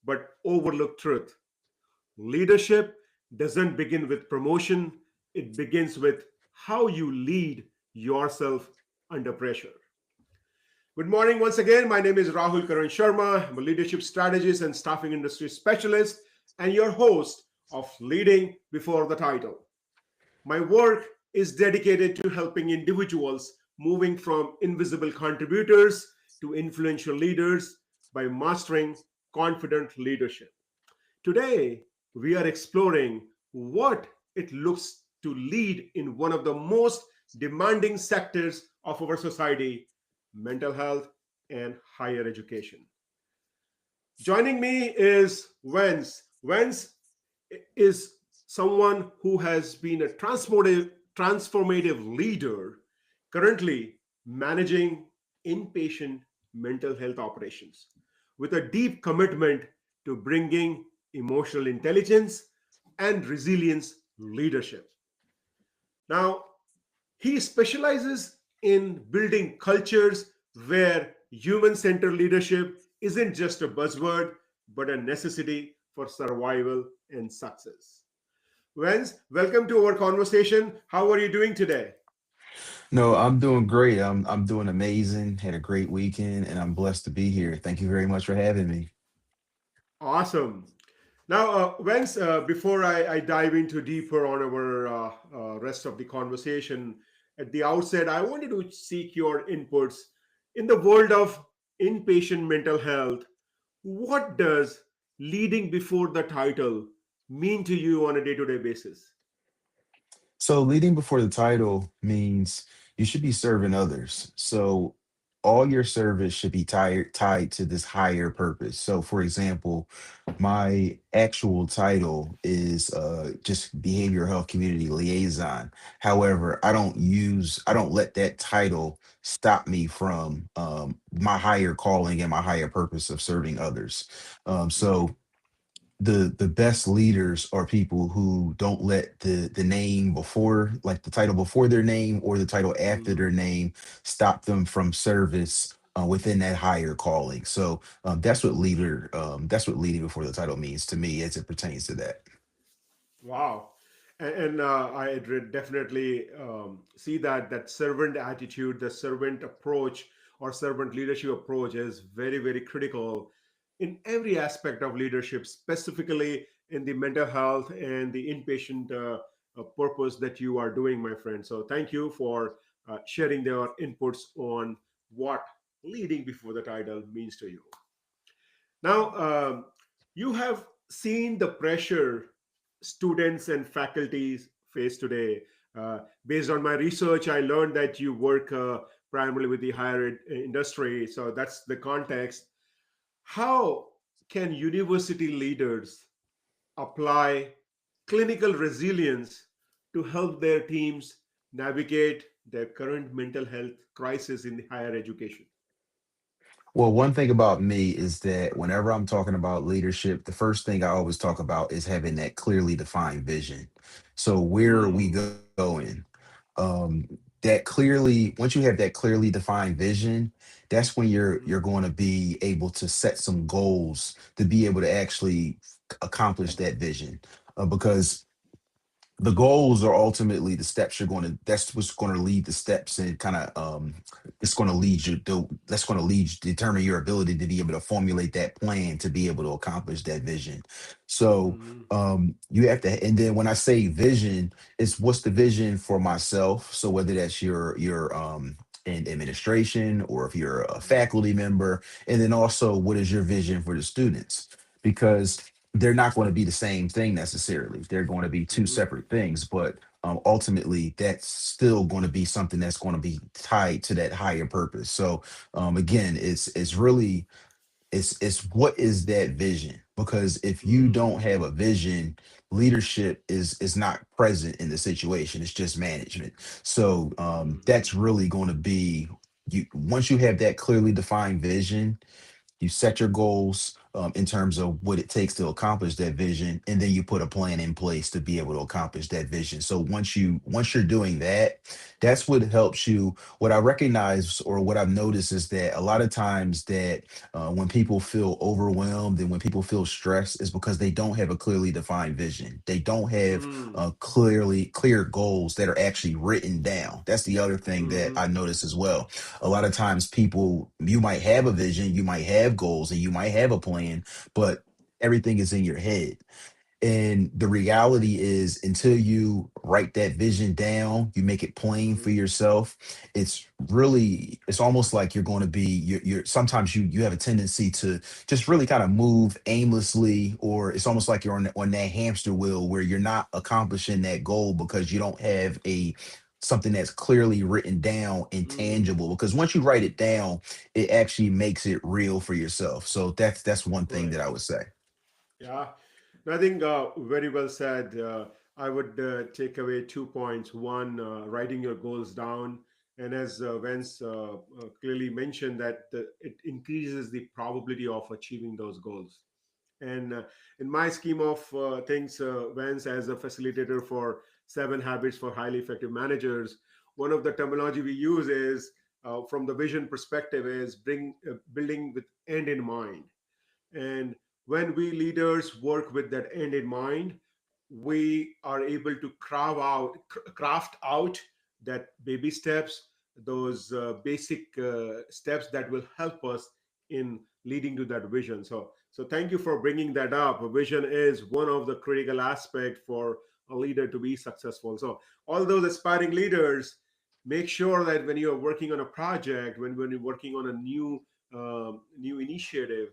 but overlooked truth. Leadership doesn't begin with promotion, it begins with how you lead yourself under pressure. Good morning once again. My name is Rahul Karan Sharma. I'm a leadership strategist and staffing industry specialist, and your host of Leading Before the Title. My work is dedicated to helping individuals moving from invisible contributors to influential leaders by mastering confident leadership. Today, we are exploring what it looks to lead in one of the most demanding sectors of our society, mental health and higher education. Joining me is Vance. Vance is someone who has been a transformative leader, currently managing inpatient mental health operations with a deep commitment to bringing emotional intelligence and resilience leadership. Now, he specializes in building cultures where human centered leadership isn't just a buzzword, but a necessity for survival and success. Vance, welcome to our conversation. How are you doing today? No, I'm doing great. I'm doing amazing. Had a great weekend, and I'm blessed to be here. Thank you very much for having me. Awesome. Now, Vance, before I dive into deeper on our rest of the conversation, at the outset, I wanted to seek your inputs in the world of inpatient mental health. What does leading before the title mean to you on a day to day basis? So, leading before the title means you should be serving others. So, all your service should be tied to this higher purpose. So, for example, my actual title is just behavioral health community liaison. However, I don't let that title stop me from my higher calling and my higher purpose of serving others. So, the best leaders are people who don't let the name before, like the title before their name or the title after Mhm. their name, stop them from service within that higher calling. So that's what leading before the title means to me as it pertains to that. Wow. And I definitely see that servant attitude, the servant approach or servant leadership approach is very, very critical in every aspect of leadership, specifically in the mental health and the inpatient purpose that you are doing, my friend. So thank you for sharing their inputs on what leading before the title means to you. Now, you have seen the pressure students and faculties face today. Based on my research, I learned that you work primarily with the higher ed industry. So that's the context. How can university leaders apply clinical resilience to help their teams navigate their current mental health crisis in the higher education? Well, one thing about me is that whenever I'm talking about leadership, the first thing I always talk about is having that clearly defined vision. So where are we Hmm. going? That clearly, once you have that clearly defined vision, that's when you're going to be able to set some goals to be able to actually accomplish that vision. Because the goals are ultimately the steps you're going to that's what's going to lead the steps and kind of it's going to lead you to that's going to determine your ability to be able to formulate that plan to be able to accomplish that vision. So Hmm. you have to, and then when I say vision, it's what's the vision for myself. So whether that's your in administration or if you're a faculty member, and then also what is your vision for the students, because they're not going to be the same thing necessarily. They're going to be two Hmm. separate things, but ultimately, that's still going to be something that's going to be tied to that higher purpose. So again, it's really it's what is that vision? Because if you don't Hmm. have a vision, leadership is not present in the situation. It's just management. So that's really going to be you once you have that clearly defined vision, you set your goals, in terms of what it takes to accomplish that vision, and then you put a plan in place to be able to accomplish that vision. So once you're doing that, that's what helps you. What I recognize or what I've noticed is that a lot of times that when people feel overwhelmed and when people feel stressed is because they don't have a clearly defined vision. They don't have Mm, clear goals that are actually written down. That's the other thing that mm, I notice as well. A lot of times people, you might have a vision, you might have goals, and you might have a plan, but everything is in your head. And the reality is, until you write that vision down, you make it plain for mm, yourself. It's really, it's almost like you're going to be, you're sometimes you have a tendency to just really kind of move aimlessly, or it's almost like you're on that hamster wheel where you're not accomplishing that goal because you don't have a something that's clearly written down and mm. tangible. Because once you write it down, it actually makes it real for yourself. So that's one thing Right. that I would say. Yeah. No, I think very well said. I would take away 2 points. One, writing your goals down. And as Vance clearly mentioned, that it increases the probability of achieving those goals. And in my scheme of things, Vance, as a facilitator for 7 habits for highly effective managers, one of the terminology we use is from the vision perspective is building with end in mind. And when we leaders work with that end in mind, we are able to craft out that baby steps, those basic steps that will help us in leading to that vision. So thank you for bringing that up. Vision is one of the critical aspect for a leader to be successful. So all those aspiring leaders, make sure that when you are working on a project, when you're working on a new initiative,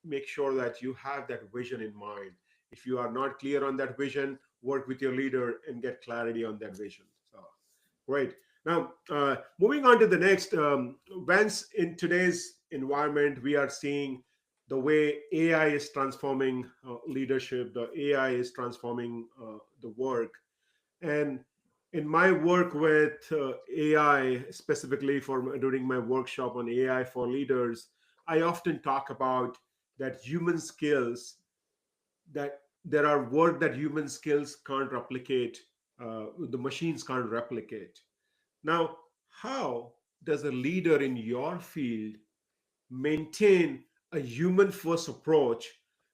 make sure that you have that vision in mind. If you are not clear on that vision, work with your leader and get clarity on that vision. So great. Now, moving on to the next, Vance, in today's environment, we are seeing the way AI is transforming leadership, the AI is transforming the work. And in my work with AI, specifically for during my workshop on AI for leaders, I often talk about that human skills, that there are work that human skills can't replicate, the machines can't replicate. Now, how does a leader in your field maintain a human first approach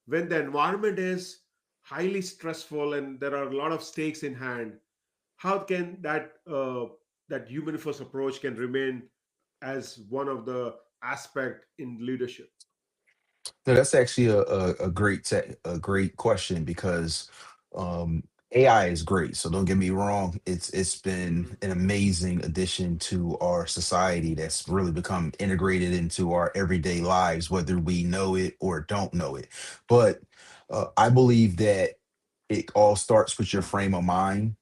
when the environment is highly stressful and there are a lot of stakes in hand? How can that human first approach can remain as one of the aspect in leadership? No, that's actually a great question because um, AI is great. So don't get me wrong. It's been Mhm. an amazing addition to our society that's really become integrated into our everyday lives, whether we know it or don't know it. But I believe that it all starts with your frame of mind.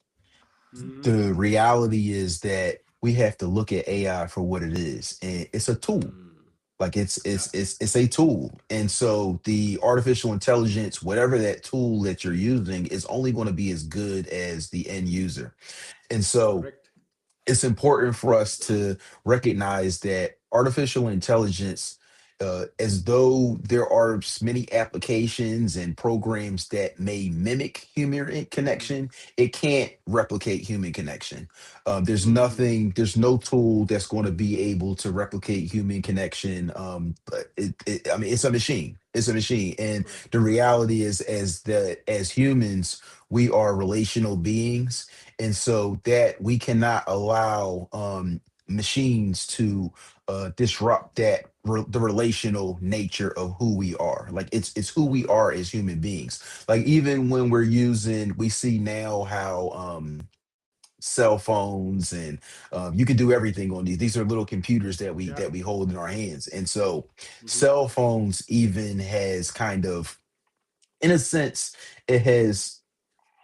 Mhm. The reality is that we have to look at AI for what it is, and it's a tool. Mm. Like Yeah. it's a tool. And so the artificial intelligence, whatever that tool that you're using, is only going to be as good as the end user. And so Correct. it's important for us to recognize that artificial intelligence, as though there are many applications and programs that may mimic human Mm. connection, it can't replicate human connection. Mm. There's no tool that's going to be able to replicate human connection. But I mean, it's a machine. It's a machine, and Correct. the reality is, as humans, we are relational beings, and so that we cannot allow machines to disrupt the relational nature of who we are. Like it's who we Mm. are as human beings. Like even when we're using, we see now how cell phones and you can do everything on these are little computers Yeah. that we hold in our hands. And so Hmm. cell phones even has kind of, in a sense, it has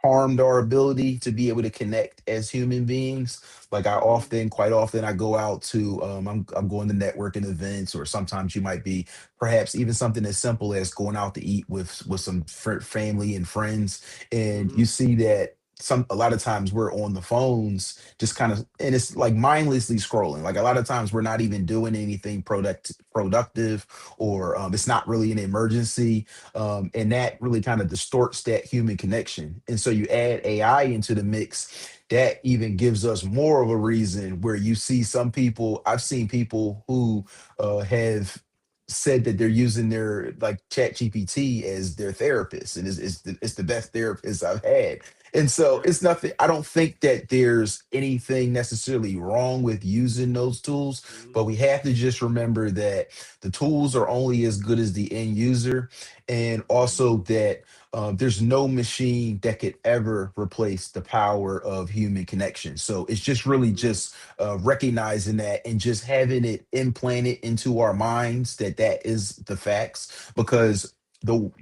harmed our ability to be able to connect as human beings. Like Hmm. quite often, I go out to, I'm going to networking events, or sometimes you might be perhaps even something as simple as going out to eat with some family and friends, and you Hmm. see that. some a lot of times we're on the phones just kind of, and it's like mindlessly scrolling. Like a lot of times we're not even doing anything productive, or it's not really an emergency, and that really kind of distorts that human connection. And so you add AI into the mix, that even gives us more of a reason, where you see some people, I've seen people who have said that they're using their like chat gpt as their therapist, and it's the best therapist I've had. And so Yeah. it's nothing, I don't think that there's anything necessarily wrong with using those tools, Mhm. but we have to just remember that the tools are only as good as the end user. And also Mhm. that there's no machine that could ever replace the power of human connection. So it's just really Mhm. just recognizing that, and just having it implanted into our minds that that is the facts. Because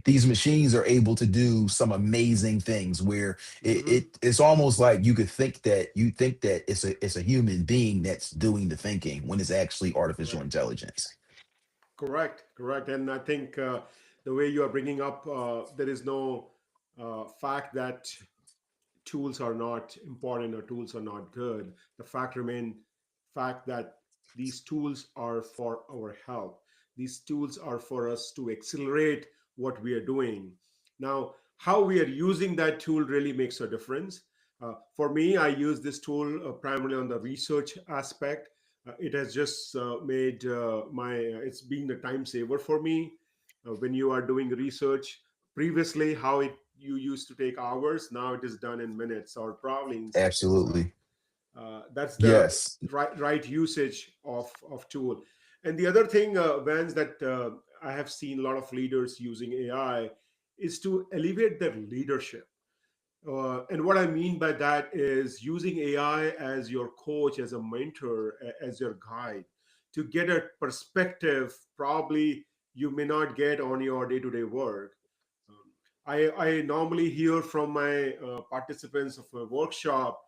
these machines are able to do some amazing things, where Mhm. it's almost like you could think that, you think that it's a human being that's doing the thinking, when it's actually artificial Correct. intelligence. Correct. Correct. And I think the way you are bringing up, there is no fact that tools are not important or tools are not good. The fact that these tools are for our help. These tools are for us to accelerate what we are doing. Now, how we are using that tool really makes a difference. For me, I use this tool primarily on the research aspect. It has just made it's been a time saver for me. When you are doing research, previously how it you used to take hours, now it is done in minutes or probably in seconds. Absolutely. That's the Yes. right usage of tool. And the other thing, Vans, that I have seen a lot of leaders using AI is to elevate their leadership. And what I mean by that is using AI as your coach, as a mentor, as your guide, to get a perspective probably you may not get on your day-to-day work. um, I normally hear from my participants of a workshop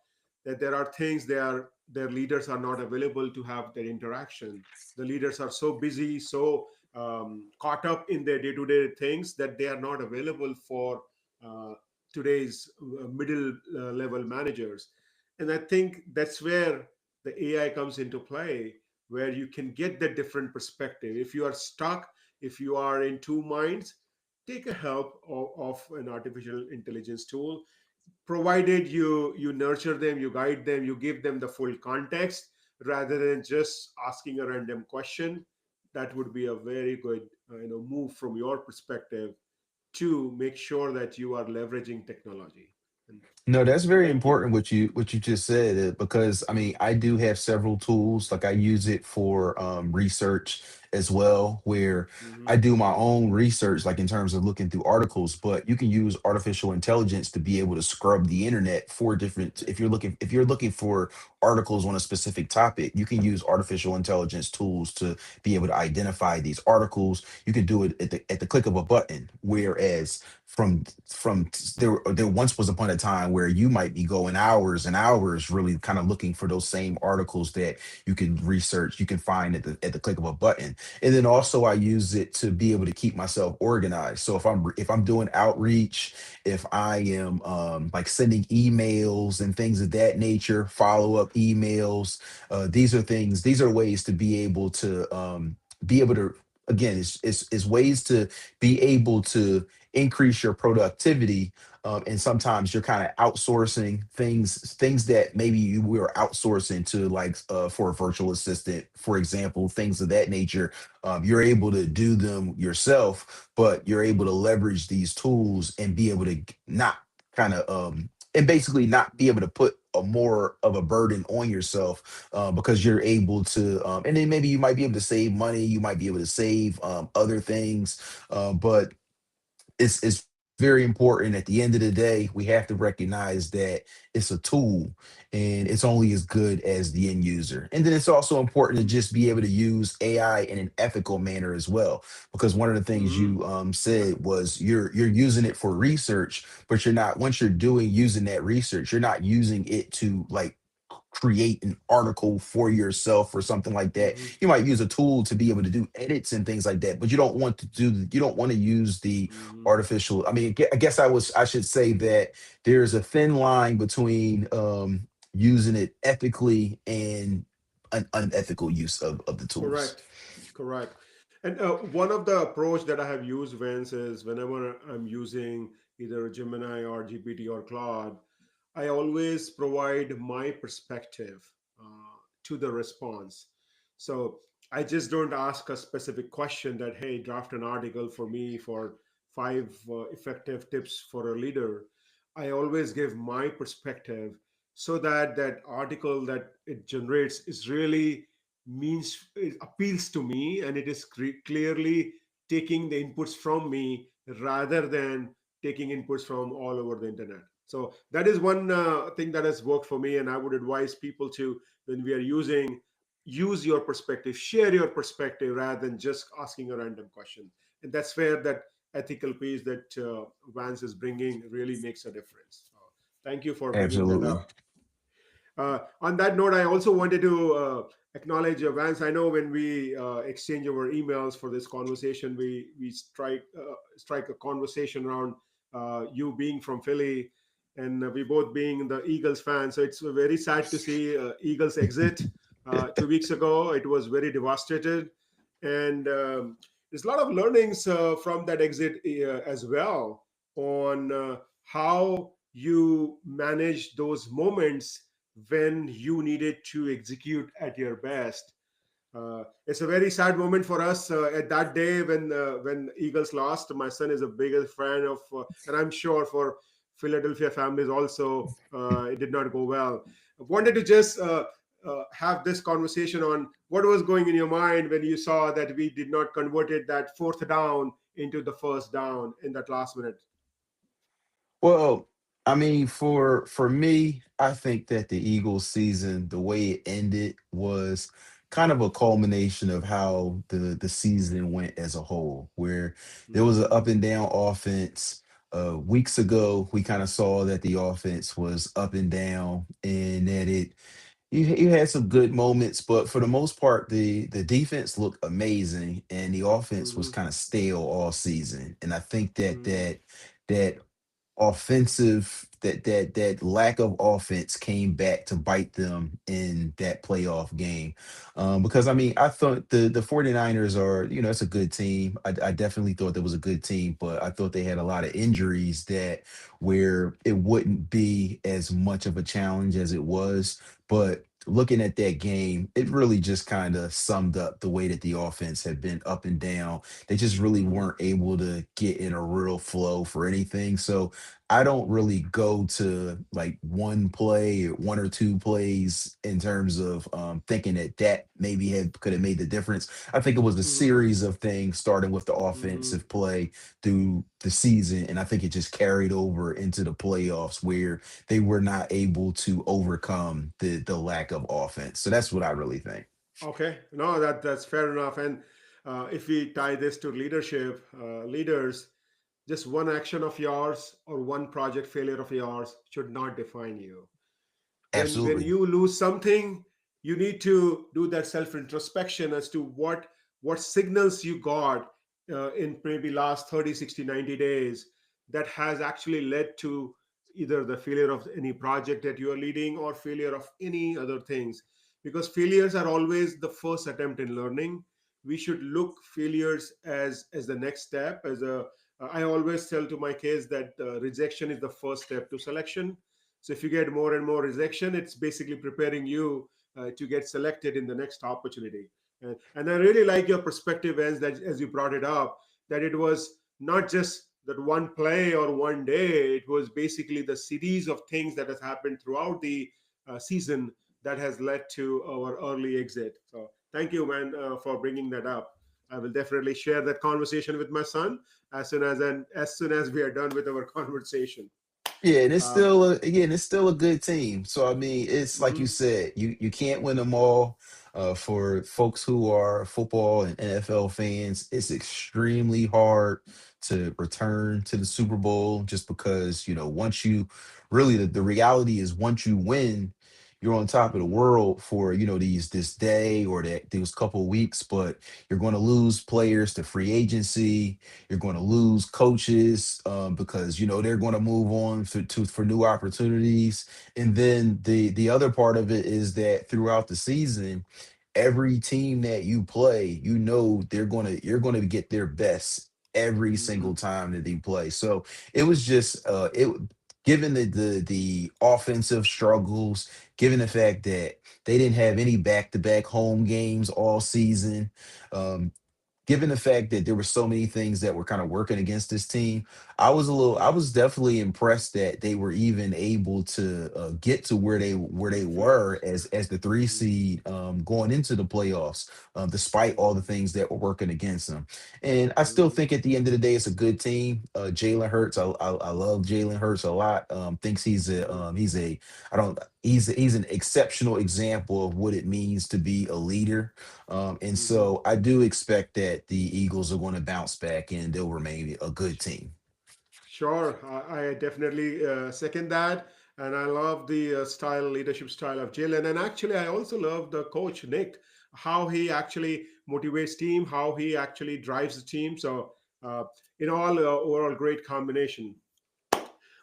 that there are things their leaders are not available to have their interaction. The leaders are so busy, so caught up in their day-to-day things, that they are not available for uh, today's middle level managers. And I think that's where the AI comes into play, where you can get that different perspective. If you are stuck, if you are in two minds, take a help of an artificial intelligence tool, provided you nurture them, you guide them, you give them the full context rather than just asking a random question. That would be a very good move from your perspective to make sure that you are leveraging technology. And, No, that's and very thank you. important what you just said, because I mean I do have several tools. Like I use it for research as well, where I Hmm. do my own research, like in terms of looking through articles. But you can use artificial intelligence to be able to scrub the internet for different. If you're looking for articles on a specific topic, you can use artificial intelligence tools to be able to identify these articles. You can do it at the click of a button. Whereas there once was upon a time where you might be going hours and hours really kind of looking for those same articles that you can research, you can find at the click of a button. And then also I use it to be able to keep myself organized. So if I'm doing outreach, if I am like sending emails and things of that nature, follow up emails, these are ways to be able to, again, it's ways to be able to increase your productivity. And sometimes you're kind of outsourcing things that maybe you were outsourcing to, like for a virtual assistant, for example, things of that nature. You're able to do them yourself, but you're able to leverage these tools and be able to not kind of and basically not be able to put a more of a burden on yourself, because you're able to, and then maybe you might be able to save money, you might be able to save other things, but it's very important. At the end of the day, we have to recognize that it's a tool, and it's only as good as the end user. And then it's also important to just be able to use AI in an ethical manner as well, because one of the things Hmm. you Yeah. said was you're using it for research, but you're not, once you're doing using that research, you're not using it to like create an article for yourself or something like that. Hmm. You might use a tool to be able to do edits and things like that, but you don't want to use the Hmm. artificial. I mean, I should say that there's a thin line between using it ethically and an unethical use of the tools. Correct, correct. And one of the approach that I have used, Vince, is whenever I'm using either Gemini or GPT or Claude, I always provide my perspective to the response. So I just don't ask a specific question that, hey, draft an article for me for five effective tips for a leader. I always give my perspective so that that article that it generates is really means it appeals to me, and it is clearly taking the inputs from me rather than taking inputs from all over the internet. So that is one thing that has worked for me, and I would advise people to, when we are using, use your perspective, share your perspective rather than just asking a random question. And that's where that ethical piece that Vance is bringing really makes a difference. So thank you for bringing that Absolutely. up. On that note, I also wanted to acknowledge Vance. I know when we exchange our emails for this conversation, we strike a conversation around you being from Philly, and we both being the Eagles fans. So it's very sad to see Eagles exit 2 weeks ago. It was very devastated, and there's a lot of learnings from that exit as well on how you manage those moments when you needed to execute at your best. It's a very sad moment for us at that day when Eagles lost. My son is a biggest fan of, and I'm sure for Philadelphia families also, it did not go well. I wanted to just have this conversation on what was going in your mind when you saw that we did not converted that fourth down into the first down in that last minute. Well, I mean, for me, I think that the Eagles season, the way it ended, was kind of a culmination of how the season went as a whole, where there was an Hmm. up and down offense. Weeks ago, we kind of saw that the offense was up and down, and that you had some good moments, but for the most part, the defense looked amazing, and the offense was Hmm. kind of stale all season. And I think Hmm. that that lack of offense came back to bite them in that playoff game. Because I mean, I thought the 49ers are, it's a good team. I definitely thought that was a good team, but I thought they had a lot of injuries that where it wouldn't be as much of a challenge as it was. But looking at that game, it really just kind of summed up the way that the offense had been up and down. They just really Hmm. weren't able to get in a real flow for anything. So I don't really go to like one play or one or two plays in terms of thinking that maybe could have made the difference. I think it was a Hmm. series of things starting with the Hmm. offensive play through the season, and I think it just carried over into the playoffs where they were not able to overcome the lack of offense. So that's what I really think. Okay, no, that's fair enough. And if we tie this to leadership, leaders, just one action of yours or one project failure of yours should not define you. When Absolutely. you lose something, you need to do that self introspection as to what signals you got in maybe last 30, 60, 90 days that has actually led to either the failure of any project that you are leading or failure of any other things, because failures are always the first attempt in learning. We should look failures as the next step. As a I always tell to my kids that rejection is the first step to selection. So if you get more and more rejection, it's basically preparing you to get selected in the next opportunity. And I really like your perspective as you brought it up, that it was not just that one play or one day. It was basically the series of things that has happened throughout the season that has led to our early exit. So thank you, man, for bringing that up. I will definitely share that conversation with my son as soon as we are done with our conversation. Yeah, and Um, it's still a good team. So I mean, it's like you mhm. said, you can't win them all. For folks who are football and NFL fans, it's extremely hard to return to the Super Bowl just because, once you really the reality is once you win, you're on top of the Mm-hmm. world for this day or that these couple weeks, but you're going to lose players to free agency. You're going to lose coaches because they're going to move on for new opportunities. And then the other part of it is that throughout the season, every team that you play, you're going to get their best every Mm-hmm. single time that they play. So it was just it given the offensive struggles, given the fact that they didn't have any back-to-back home games all season, um, given the fact that there were so many things that were kind of working against this team, I Mm-hmm. was definitely impressed that they were even able to get to where they were Playoffs. as the three Mm-hmm. seed going into the playoffs, despite all the things that were working against them. And I still think at the end of the day, it's a good team. Jalen Hurts, I love Jalen Hurts a lot. Thinks Mm-hmm. he's a I don't he's an exceptional example of what it means to be a leader, and Mm-hmm. so I do expect that the Eagles are going to bounce back and they'll remain a good team. Sure, I definitely second that, and I love the leadership style of Jalen. And actually, I also love the coach Nick, how he actually motivates team, how he actually drives the team. So, uh, in all, overall, great combination.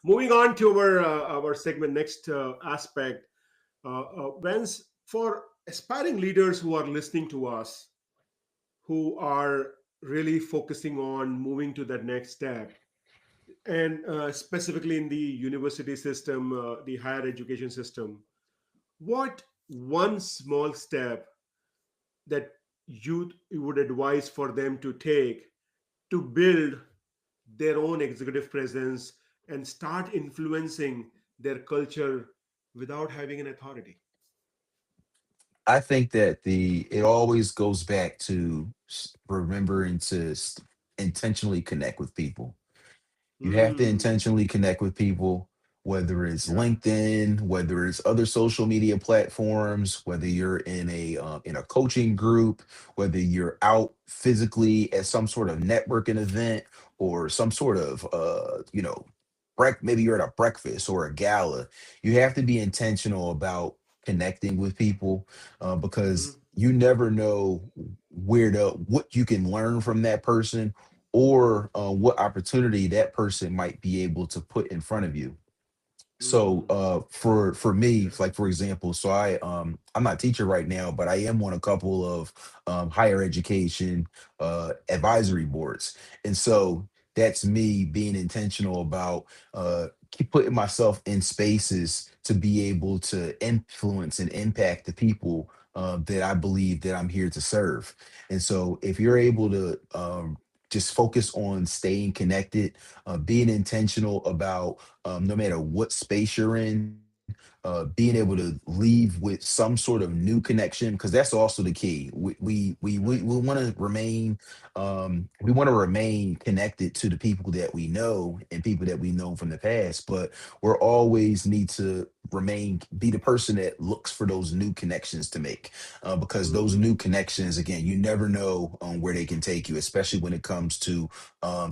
Moving on to our segment next aspect, Vince, for aspiring leaders who are listening to us, who are really focusing on moving to that next step and specifically in the university system, the higher education system, what one small step that you would advise for them to take to build their own executive presence and start influencing their culture without having an authority? I think that the it always goes back to remembering to intentionally connect with people. You have to Hmm. intentionally connect with people, whether it's Yeah. LinkedIn, whether it's other social media platforms, whether you're in a coaching group, whether you're out physically at some sort of networking event or some sort of maybe you're at a breakfast or a gala. You have to be intentional about connecting with people Hmm. because you never know what you can learn from that person or what opportunity that person might be able to put in front of you. So Hmm. for me, Yeah. like for example, so I'm not a teacher right now, but I am on a couple of higher education advisory Hmm. boards. And so that's me being intentional about keep putting myself in spaces to be able to influence and impact the people that I believe that I'm here to serve. And so if you're able to just focus on staying connected, being intentional about no matter what space you're in, being able to leave with some sort of new connection, because that's also the key. We Right. we want to remain connected to the people that we know and people that we know from the past, but we're always need to remain be the person that looks for those new connections to make, because those Hmm. new connections, again, you never know where they can take you, especially when it comes to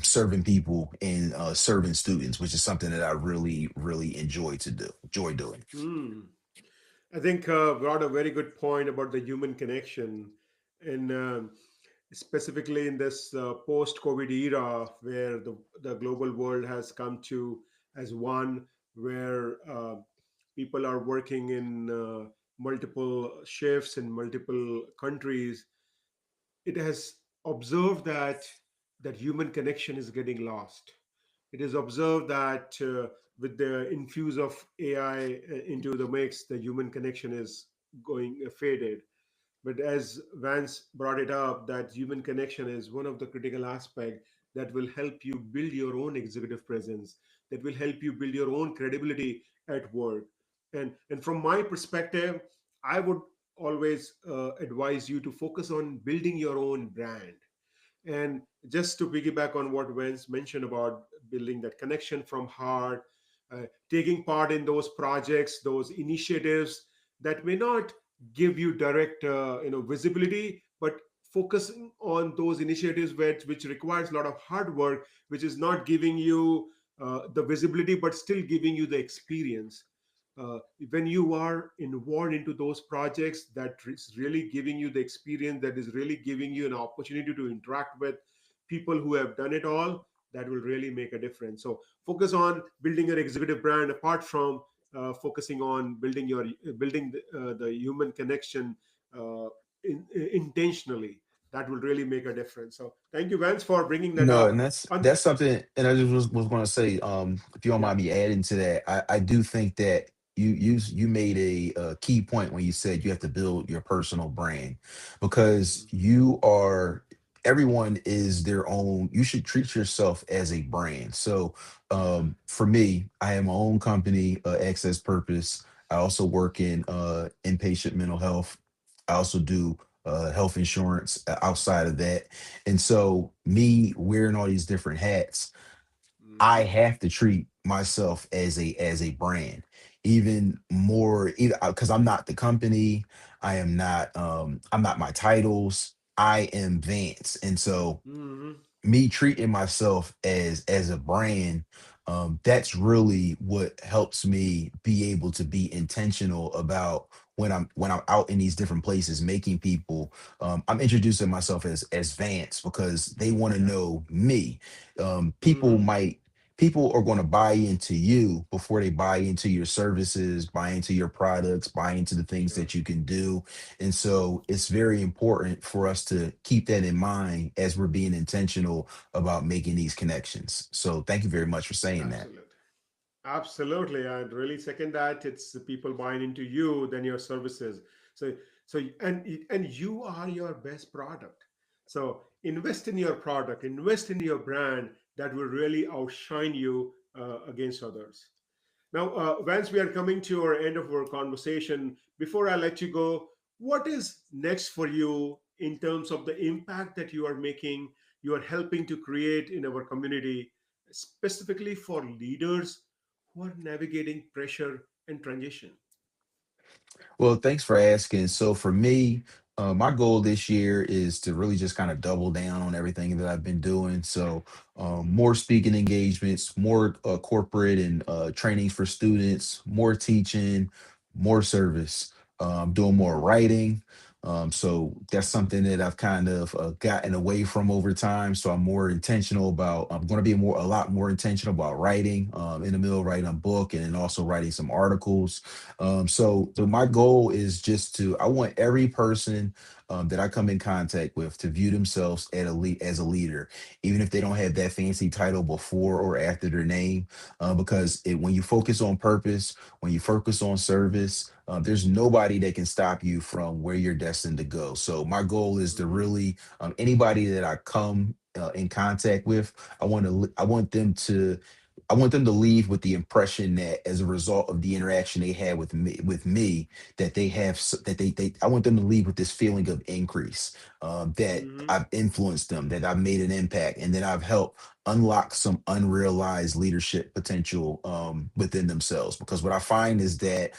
serving people and serving students, which is something that I really, really enjoy doing. Hmm. I think brought a very good point about the human connection, and specifically in this post-COVID era, where the global world has come to as one, where people are working in multiple shifts in multiple countries. It has observed that human connection is getting lost. It is observed that with the infuse of AI into the mix, the human connection is going faded. But as Vance brought it up, that human connection is one of the critical aspects that will help you build your own executive presence, that will help you build your own credibility at work. And from my perspective, I would always advise you to focus on building your own brand. And just to piggyback on what Vance mentioned about building that connection from heart, taking part in those projects, those initiatives that may not give you direct, visibility, but focusing on those initiatives which requires a lot of hard work, which is not giving you the visibility, but still giving you the experience. uh, when you are involved into those projects, that is really giving you the experience, that is really giving you an opportunity to interact with people who have done it all, that will really make a difference. So focus on building your executive brand apart from focusing on building the human connection uh, intentionally. That will really make a difference. So thank you, Vance, for bringing that No, up. and that's something, and I just was going to say, if you don't Yeah. mind me adding to that, I do think that you made a key point when you said you have to build your personal brand, because Mhm. you are everyone is their own. You should treat yourself as a brand. So, Yeah. for me, I have my own company, Access Purpose. I also work in inpatient mental health. I also do health insurance outside of that. And so, me wearing all these different hats, I Hmm. have to treat myself as a brand, even more, because I'm not the company. I'm not my titles. I am Vance. And so, Hmm. me treating myself as a brand, that's really what helps me be able to be intentional about when I'm out in these different places making people. I'm introducing myself as Vance because they want to Yeah. know me. Hmm. People are going to buy into you before they buy into your services, buy into your products, buy into the things Sure. that you can do. And so it's very important for us to keep that in mind as we're being intentional about making these connections. So thank you very much for saying that. Absolutely. Absolutely, I'd really second that. It's the people buying into you than your services. So, and you are your best product. So invest in your product, invest in your brand. That will really outshine you against others. Now, Vance, we are coming to our end of our conversation. Before I let you go, what is next for you in terms of the impact that you are making, you are helping to create in our community, specifically for leaders who are navigating pressure and transition? Well, thanks for asking. So for me, my goal this year is to really just kind of double down on everything that I've been doing. So, Hmm. more speaking engagements, more corporate and trainings for students, more teaching, more service. Doing more Hmm. writing. So that's something that I've kind of gotten away from over time. So I'm more intentional about. I'm going to be a lot more intentional about writing. In the middle of writing a book and then also writing some articles. My goal is just to, I want every person that I come in contact with to view themselves as a leader, even if they don't have that fancy title before or after their name. Because when you focus on purpose, when you focus on service, there's nobody that can stop you from where you're destined to go. So my goal is to Hmm. really, anybody that I come in contact with, I want them to leave with the impression that as a result of the interaction they had with me, that they have they I want them to leave with this feeling of increase, that Hmm. I've influenced them, that I've made an impact, and that I've helped unlock some unrealized leadership potential within themselves. Because what I find is that,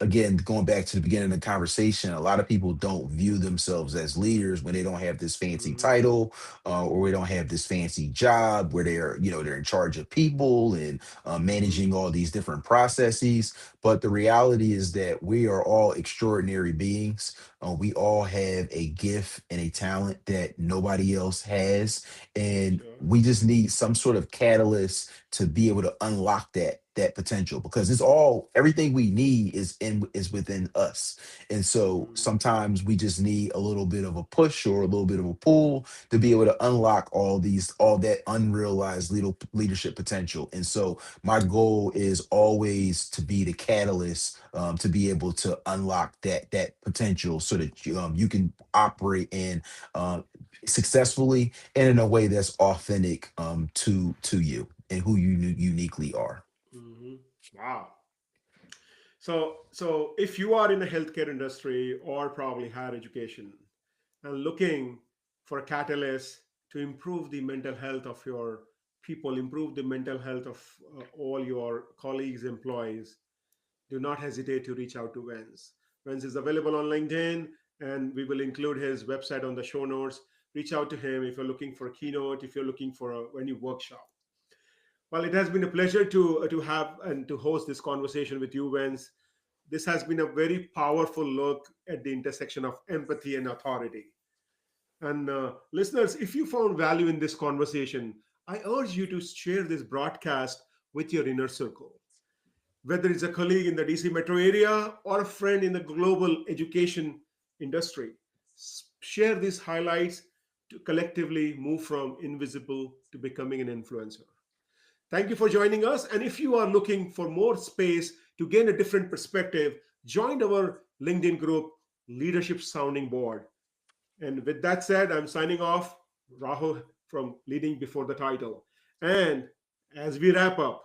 again, going back to the beginning of the conversation, a lot of people don't view themselves as leaders when they don't have this fancy Hmm. title, or we don't have this fancy job where they're in charge of people and Hmm. managing all these different processes. But the reality is that we are all extraordinary beings. We all have a gift and a talent that nobody else has, and Sure. we just need some sort of catalyst to be able to unlock that potential, because it's all everything we need is within us. And so Hmm. sometimes we just need a little bit of a push or a little bit of a pull to be able to unlock all that unrealized leadership potential. And so my goal is always to be the catalyst, to be able to unlock that potential so that you can operate in successfully and in a way that's authentic to you and who you uniquely are. Hmm. Wow. So if you are in the healthcare industry or probably higher education and looking for a catalyst to improve the mental health of your people, improve the mental health of all your colleagues, employees, do not hesitate to reach out to Vance. Vance is available on LinkedIn, and we will include his website on the show notes. Reach out to him if you're looking for a keynote, if you're looking for any workshop. Well, it has been a pleasure to have and to host this conversation with you, Vance. This has been a very powerful look at the intersection of empathy and authority. And listeners, if you found value in this conversation, I urge you to share this broadcast with your inner circle. Whether it's a colleague in the DC metro area or a friend in the global education industry, share these highlights to collectively move from invisible to becoming an influencer. Thank you for joining us. And if you are looking for more space to gain a different perspective, join our LinkedIn group, Leadership Sounding Board. And with that said, I'm signing off, Rahul from Leading Before the Title. And as we wrap up,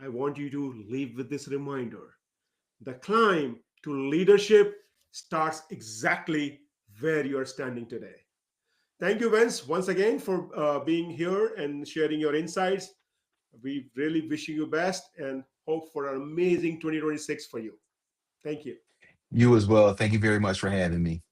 I want you to leave with this reminder: the climb to leadership starts exactly where you are standing today. Thank you, Vince, once again for being here and sharing your insights. We really wishing you best and hope for an amazing 2026 for you. Thank you. You as well. Thank you very much for having me.